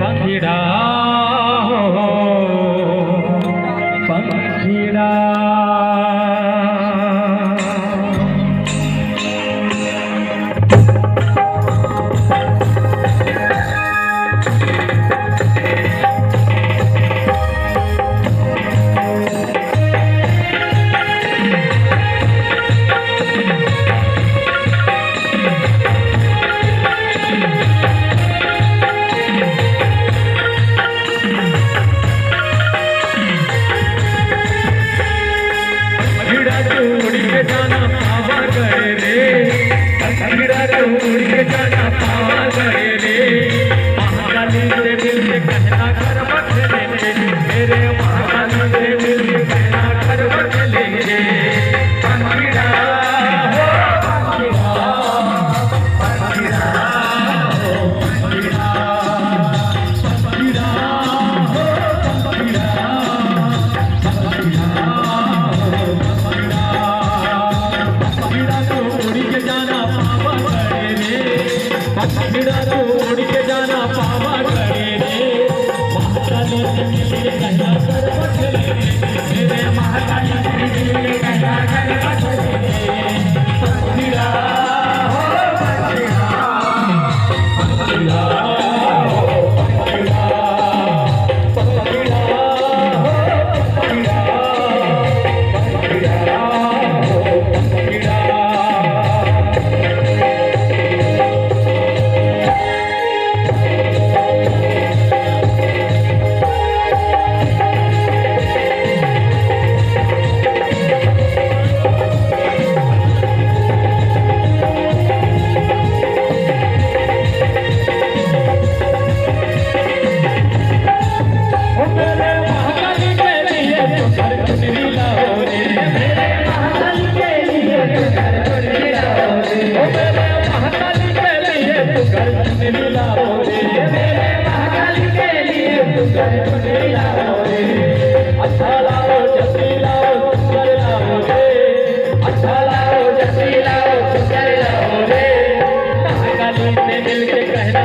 पंखीड़ा हो पंखीड़ा उड़ के जाना पावा गए रे, उड़ के जाना पावा गए रे। महाकाली से दिल से कहना कर बदले मेरे, महाकाली से दिल से कहना कर बदले रे। पंखीड़ा हो पंखीड़ा, पंखीड़ा हो पंखीड़ा, पंखीड़ा हो पंखीड़ा, पंखीड़ा तो उड़ के जाना पावा गए रे। महाकाली से मिलके कहना कर बदले मेरे, महाकाली से मिलके कहना कर बदले पंखीड़ा हो पंखीड़ा, पंखीड़ा हो पंखीड़ा, पंखीड़ा हो पंखीड़ा, पंखीड़ा हो पंखीड़ा। अच्छा लाओ जसी लाओ सुंदर लाओ रे, अच्छा लाओ जसी लाओ सुंदर लाओ रे। महाकाली से मिलके कहना